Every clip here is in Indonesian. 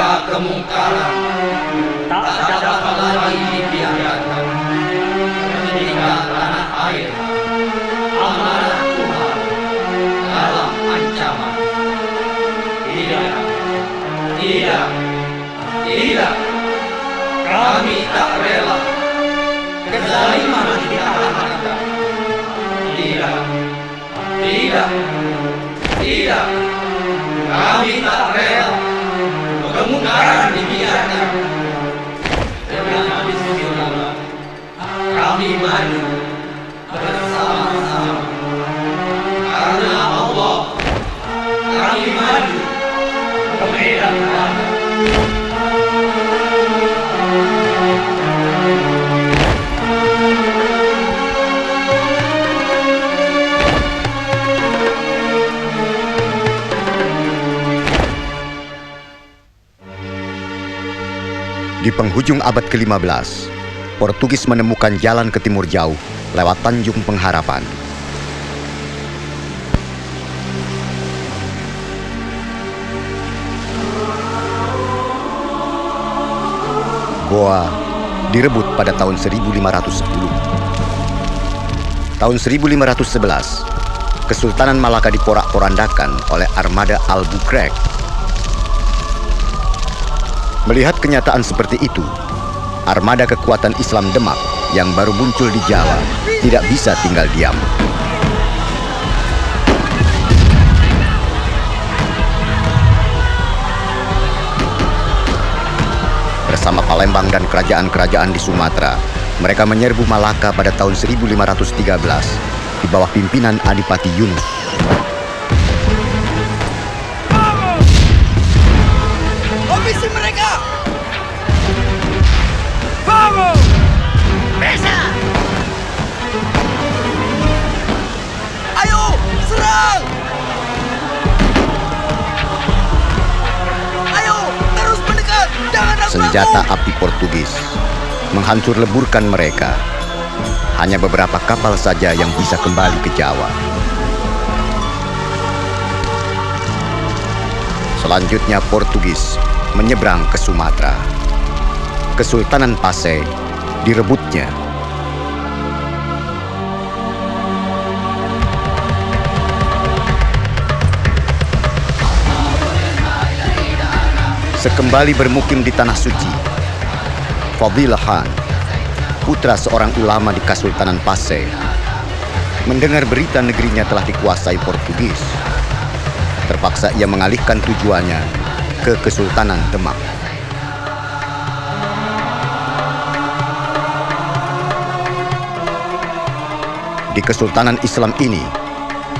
Jika kemungkaran tak dapat lagi dibiarkan, ketika tanah air amanah Tuhan dalam ancaman. Tidak, tidak, tidak. Kami tak rela kezaliman ditahankan. Tidak, tidak, tidak. Kami tak rela kemungkaran dibiarkan. Dengan bismillah kami maju bersama-sama. Karena Allah kami maju ke medan perang. Di penghujung abad ke-15, Portugis menemukan jalan ke timur jauh lewat Tanjung Pengharapan. Goa direbut pada tahun 1510. Tahun 1511, Kesultanan Malaka diporak-porandakan oleh armada Albuquerque. Melihat kenyataan seperti itu, armada kekuatan Islam Demak yang baru muncul di Jawa tidak bisa tinggal diam. Bersama Palembang dan kerajaan-kerajaan di Sumatera, mereka menyerbu Malaka pada tahun 1513 di bawah pimpinan Adipati Yunus. Habisi mereka! Vamos! Bisa! Ayo, serang! Ayo, terus mendekat! Jangan ragu-ragu! Senjata api Portugis menghancur leburkan mereka. Hanya beberapa kapal saja yang bisa kembali ke Jawa. Selanjutnya Portugis menyeberang ke Sumatera. Kesultanan Pasai direbutnya. Sekembali bermukim di Tanah Suci, Fadhillah Khan, putra seorang ulama di Kesultanan Pasai, mendengar berita negerinya telah dikuasai Portugis. Terpaksa ia mengalihkan tujuannya ke Kesultanan Demak. Di Kesultanan Islam ini,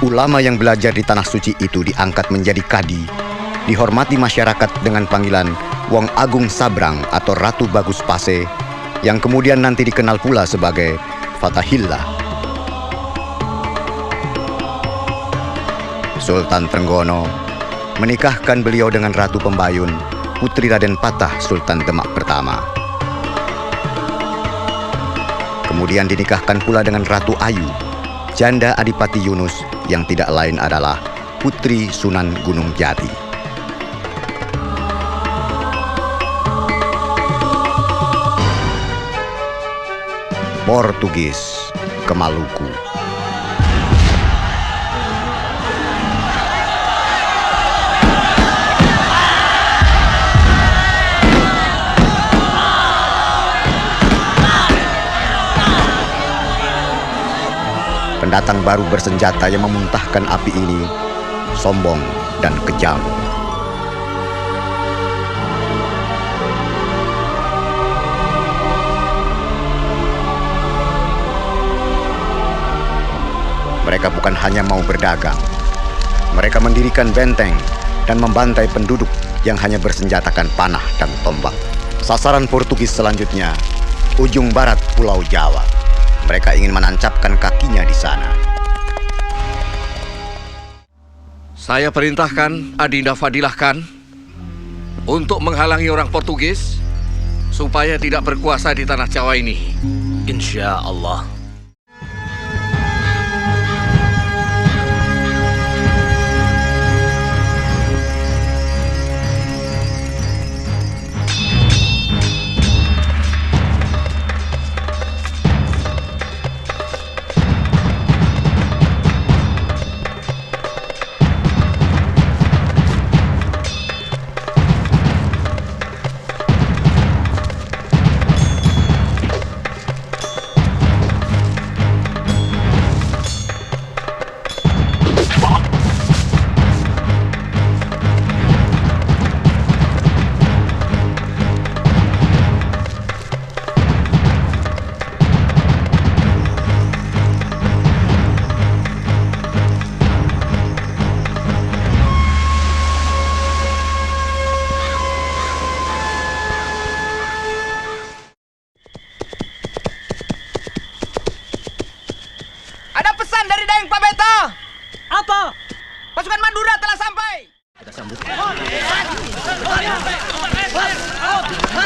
ulama yang belajar di Tanah Suci itu diangkat menjadi kadi, dihormati masyarakat dengan panggilan Wong Agung Sabrang atau Ratu Bagus Pasai, yang kemudian nanti dikenal pula sebagai Fatahillah. Sultan Trenggono menikahkan beliau dengan Ratu Pembayun, putri Raden Patah Sultan Demak pertama. Kemudian dinikahkan pula dengan Ratu Ayu, janda Adipati Yunus yang tidak lain adalah putri Sunan Gunung Jati. Portugis ke Maluku. Pendatang baru bersenjata yang memuntahkan api ini sombong dan kejam. Mereka bukan hanya mau berdagang, mereka mendirikan benteng dan membantai penduduk yang hanya bersenjatakan panah dan tombak. Sasaran Portugis selanjutnya, ujung barat Pulau Jawa. Mereka ingin menancapkan kakinya di sana. Saya perintahkan Adinda Fadhillah Khan untuk menghalangi orang Portugis supaya tidak berkuasa di tanah Jawa ini. Insya Allah.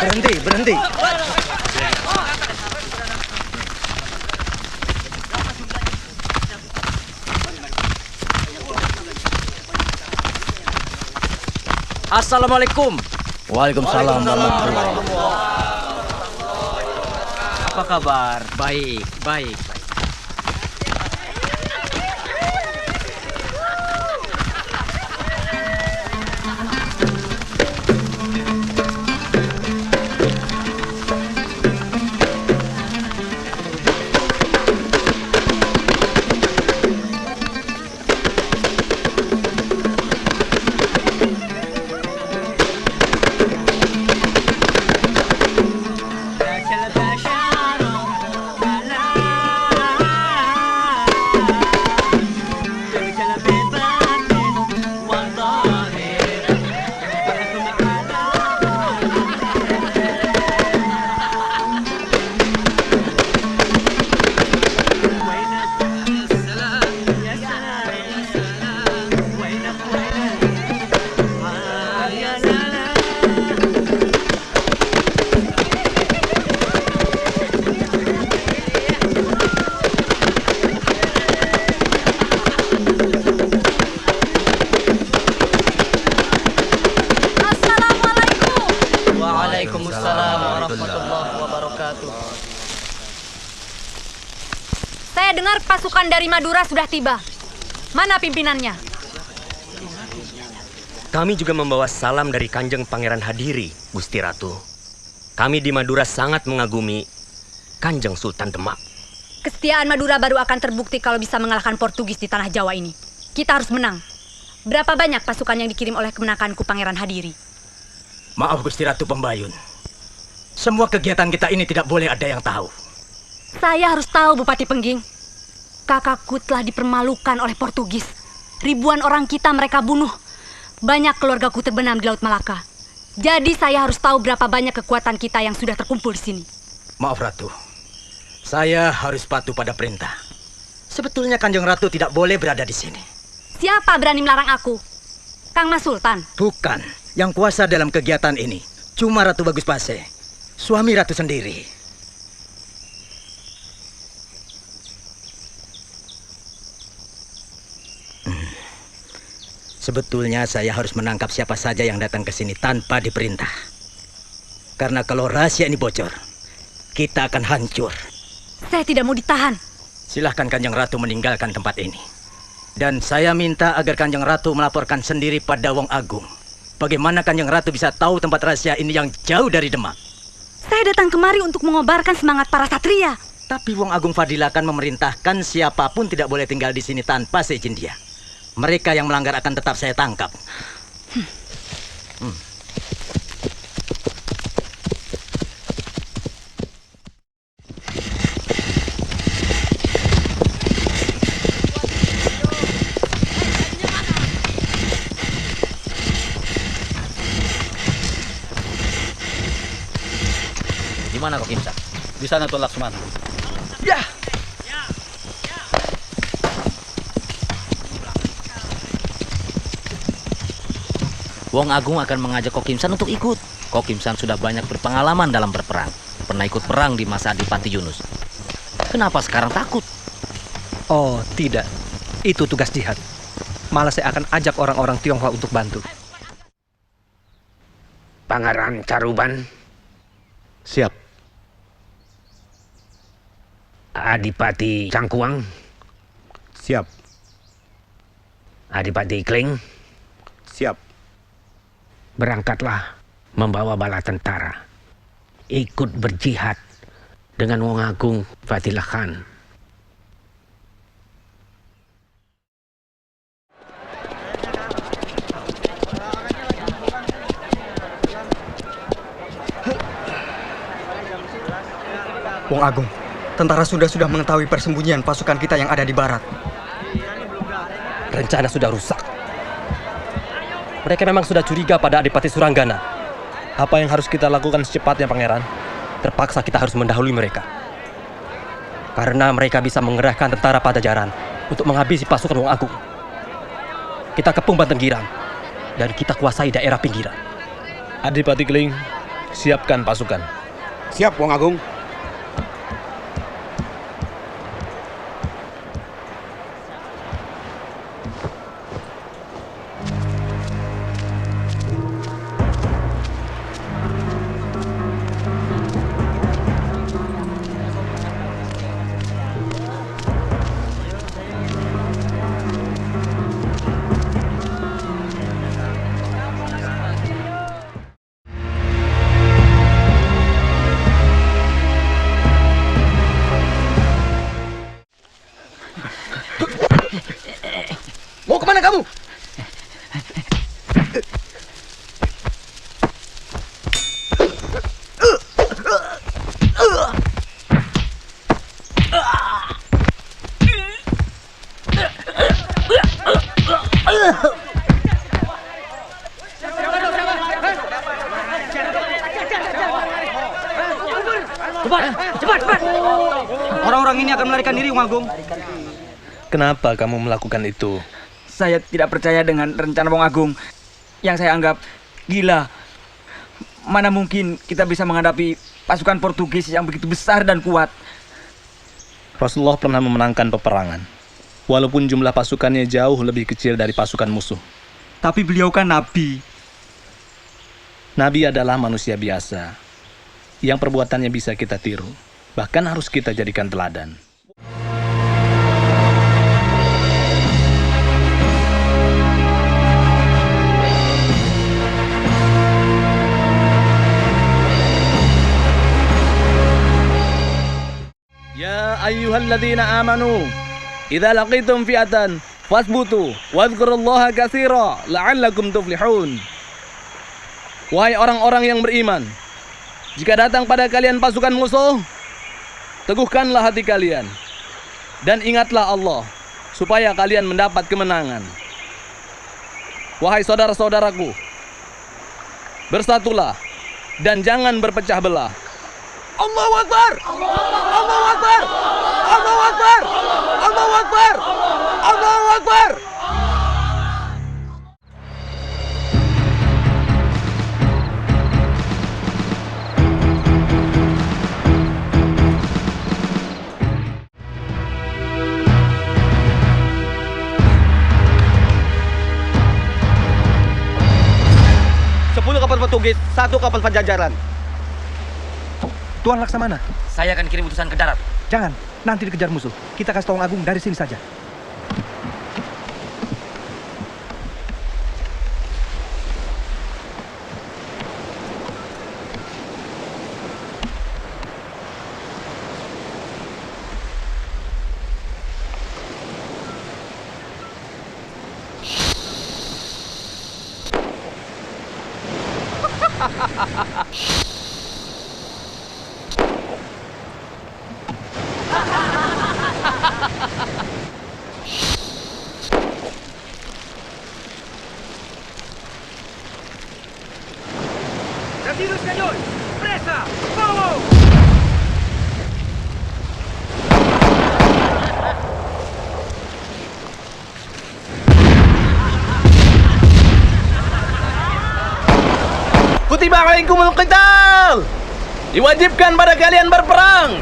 Berhenti, berhenti. Assalamualaikum. Waalaikumsalam warahmatullahi wabarakatuh. Apa kabar? Baik, baik. Waalaikumsalam warahmatullahi wabarakatuh. Saya dengar pasukan dari Madura sudah tiba. Mana pimpinannya? Kami juga membawa salam dari Kanjeng Pangeran Hadiri, Gusti Ratu. Kami di Madura sangat mengagumi Kanjeng Sultan Demak. Kesetiaan Madura baru akan terbukti kalau bisa mengalahkan Portugis di tanah Jawa ini. Kita harus menang. Berapa banyak pasukan yang dikirim oleh kemenakanku Pangeran Hadiri? Maaf Gusti Ratu Pembayun. Semua kegiatan kita ini tidak boleh ada yang tahu. Saya harus tahu, Bupati Pengging. Kakakku telah dipermalukan oleh Portugis. Ribuan orang kita mereka bunuh. Banyak keluargaku terbenam di Laut Malaka. Jadi saya harus tahu berapa banyak kekuatan kita yang sudah terkumpul di sini. Maaf Ratu. Saya harus patuh pada perintah. Sebetulnya Kanjeng Ratu tidak boleh berada di sini. Siapa berani melarang aku? Kang Mas Sultan? Bukan. Yang kuasa dalam kegiatan ini cuma Ratu Bagus Pase, suami Ratu sendiri. Sebetulnya saya harus menangkap siapa saja yang datang ke sini tanpa diperintah. Karena kalau rahasia ini bocor, kita akan hancur. Saya tidak mau ditahan. Silahkan Kanjeng Ratu meninggalkan tempat ini. Dan saya minta agar Kanjeng Ratu melaporkan sendiri pada Wong Agung. Bagaimana Kanjeng Ratu bisa tahu tempat rahasia ini yang jauh dari Demak? Saya datang kemari untuk mengobarkan semangat para satria. Tapi Wong Agung Fadila akan memerintahkan siapapun tidak boleh tinggal di sini tanpa seizin dia. Mereka yang melanggar akan tetap saya tangkap. Di mana kau Kimsa? Di sana Tuan Laksmana. Ya. Wong Agung akan mengajak Kok Kimsan untuk ikut. Kok Kimsan sudah banyak berpengalaman dalam berperang. Pernah ikut perang di masa Adipati Yunus. Kenapa sekarang takut? Oh, tidak. Itu tugas jihad. Malah saya akan ajak orang-orang Tionghoa untuk bantu. Pangeran Caruban. Siap. Adipati Cangkuang. Siap. Adipati Kling. Siap. Berangkatlah membawa bala tentara. Ikut berjihad dengan Wong Agung Fadila Khan. Wong Agung, tentara sudah mengetahui persembunyian pasukan kita yang ada di barat. Rencana sudah rusak. Mereka memang sudah curiga pada Adipati Suranggana. Apa yang harus kita lakukan secepatnya, Pangeran? Terpaksa kita harus mendahului mereka. Karena mereka bisa mengerahkan tentara Pajajaran untuk menghabisi pasukan Wong Agung. Kita kepung Banten Girang. dan kita kuasai daerah pinggiran. Adipati Keling, siapkan pasukan. Siap, Wong Agung. Mau kemana kamu? Cepat! Orang-orang ini akan melarikan diri, Wong Agung. Kenapa kamu melakukan itu? Saya tidak percaya dengan rencana Wong Agung yang saya anggap gila. Mana mungkin kita bisa menghadapi pasukan Portugis yang begitu besar dan kuat. Rasulullah pernah memenangkan peperangan, walaupun jumlah pasukannya jauh lebih kecil dari pasukan musuh. Tapi beliau kan nabi. Nabi adalah manusia biasa, yang perbuatannya bisa kita tiru, bahkan harus kita jadikan teladan. Ya ayyuhalladzina amanu, idza laqitum fi'atan fasbutu wadhkurullaha katsira la'allakum tuflihun. Wahai orang-orang yang beriman, jika datang pada kalian pasukan musuh, teguhkanlah hati kalian dan ingatlah Allah supaya kalian mendapat kemenangan. Wahai saudara-saudaraku, bersatulah dan jangan berpecah belah. Allahu Akbar! Allahu Akbar! Allahu Akbar! Allahu Akbar! Allahu Akbar! Kapal Portugis, 1 kapal Pajajaran. Tuan Laksamana, Saya akan kirim utusan ke darat. jangan. Nanti dikejar musuh. Kita kasih tahu Wong Agung dari sini saja. Bandidos canhões! Pressa! Vamos! Kutiba alaikumul qital. Diwajibkan pada kalian berperang.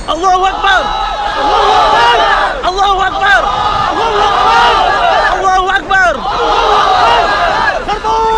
Allahu Akbar. Allahu Akbar. Allahu Akbar. Allahu Akbar. Allahu Akbar. Vamos!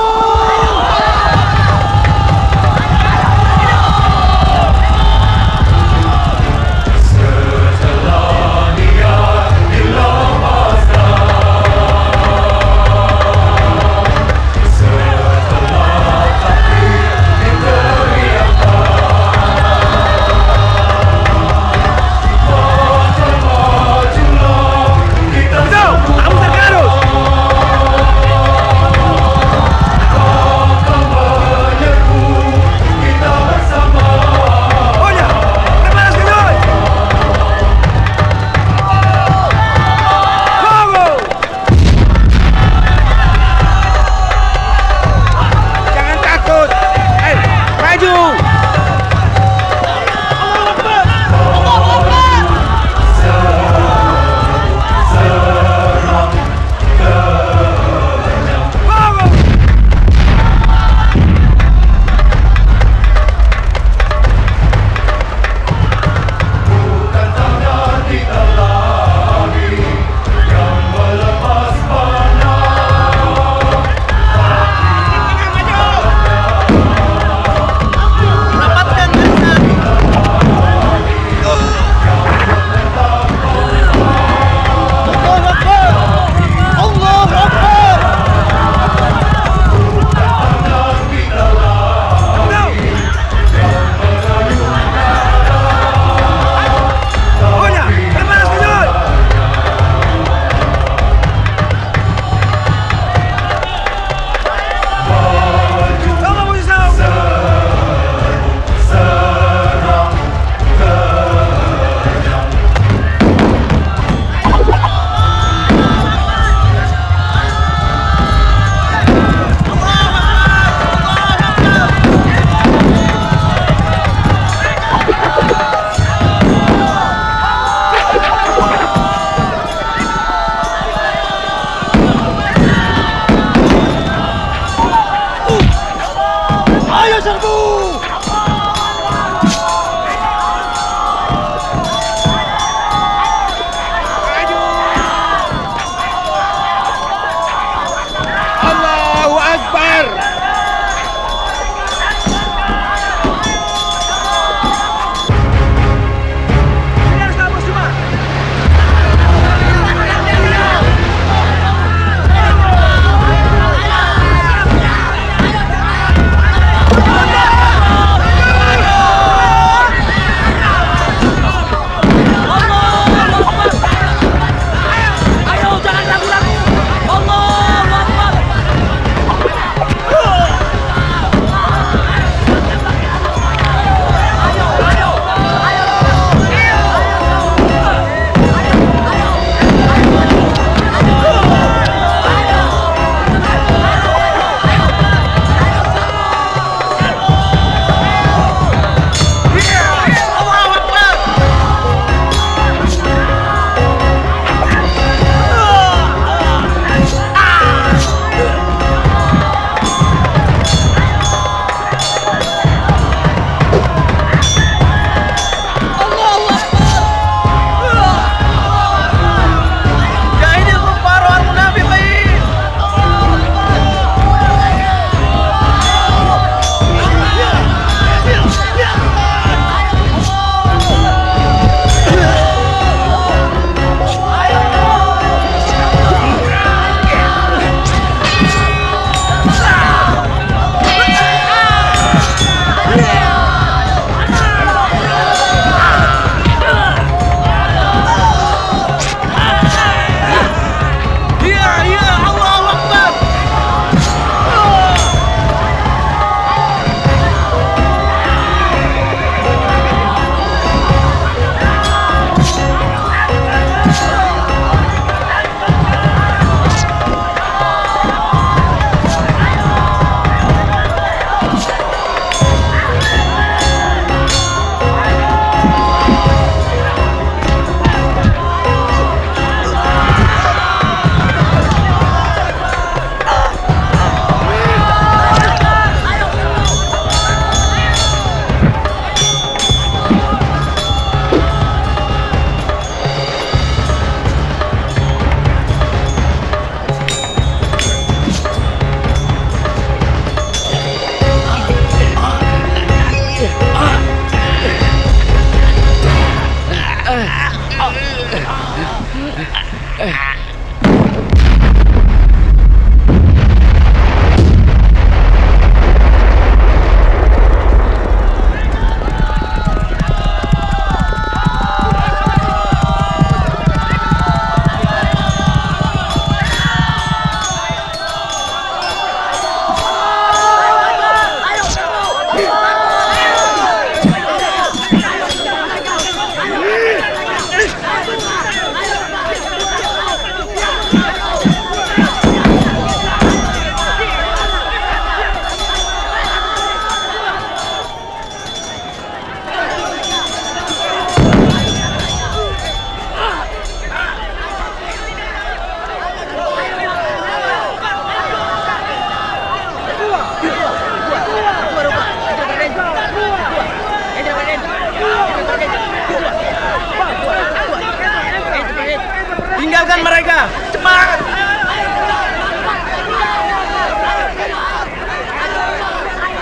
Tinggalkan mereka! Cepat!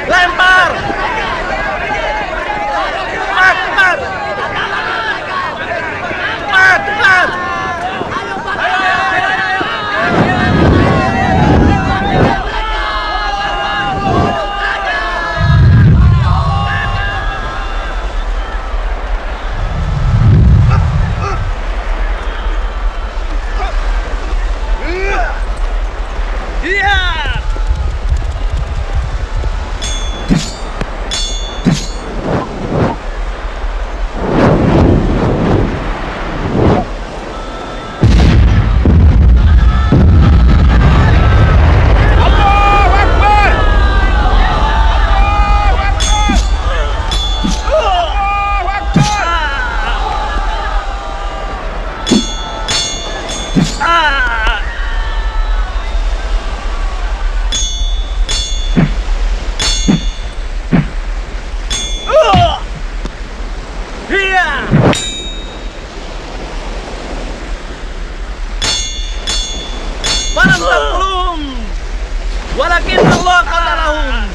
Lempar! Cepat! Cepat! Cepat! Cepat! Walakin Allah qadarahum.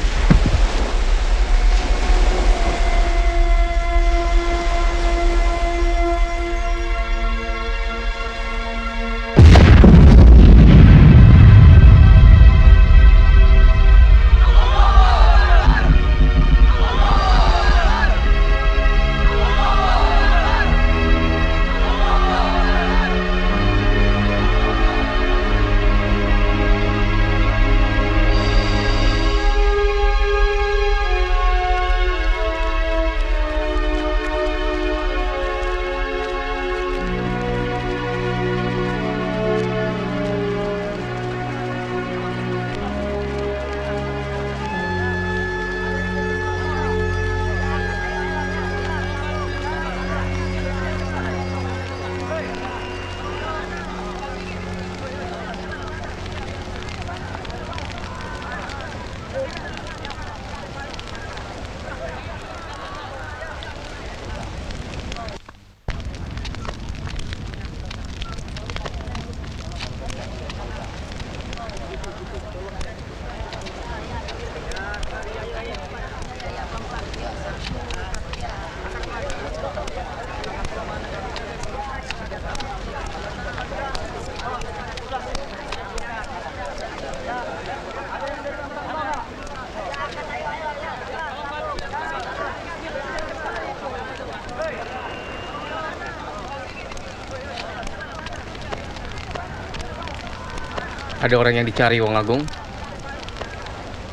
Ada orang yang dicari, Wong Agung.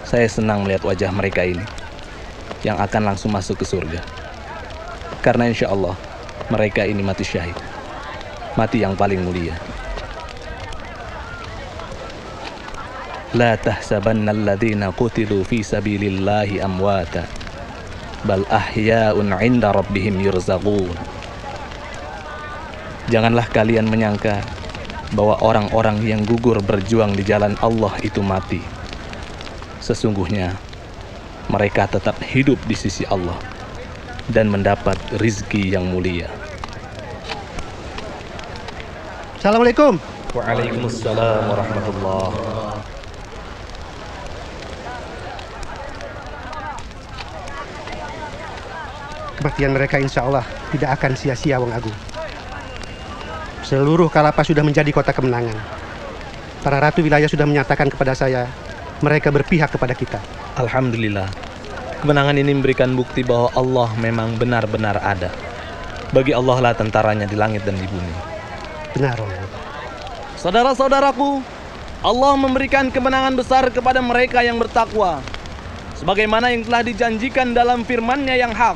Saya senang melihat wajah mereka ini, yang akan langsung masuk ke surga. Karena insya Allah, mereka ini mati syahid. Mati yang paling mulia. La tahsabanna alladhina qutilu fi sabilillahi amwata, bal ahya'un 'inda rabbihim yurzaqun. Janganlah kalian menyangka bahwa orang-orang yang gugur berjuang di jalan Allah itu mati. Sesungguhnya mereka tetap hidup di sisi Allah dan mendapat rizki yang mulia. Assalamualaikum. Waalaikumsalam warahmatullahi. Kematian mereka insya Allah tidak akan sia-sia, Wong Agung. Seluruh Kalapas sudah menjadi kota kemenangan. Para ratu wilayah sudah menyatakan kepada saya, mereka berpihak kepada kita. Alhamdulillah. Kemenangan ini memberikan bukti bahwa Allah memang benar-benar ada. Bagi Allah lah tentaranya di langit dan di bumi. Benar, Wong Agung. Saudara-saudaraku, Allah memberikan kemenangan besar kepada mereka yang bertakwa, sebagaimana yang telah dijanjikan dalam firman-Nya yang hak.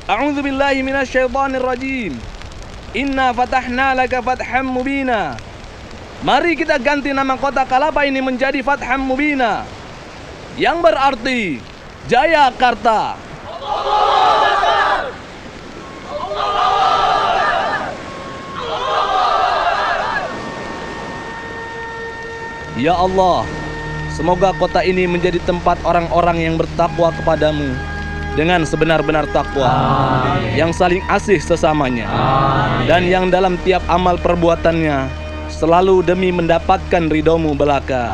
A'udzu billahi minasyaitonir rajim. Inna fatahna laka fatham mubina. Mari kita ganti nama kota Kalapa ini menjadi Fatham Mubina, yang berarti Jayakarta. Ya Allah, semoga kota ini menjadi tempat orang-orang yang bertakwa kepadamu dengan sebenar-benar takwa, yang saling asih sesamanya, dan yang dalam tiap amal perbuatannya selalu demi mendapatkan ridhomu belaka.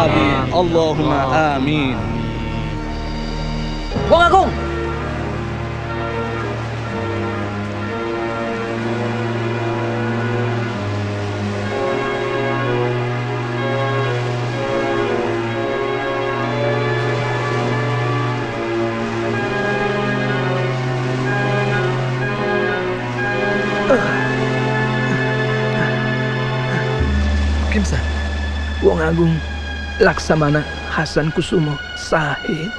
Amin. Allahumma amin. Wong Agung! Kimsan, Wong Agung, Laksamana Hasan Kusumo Sahid.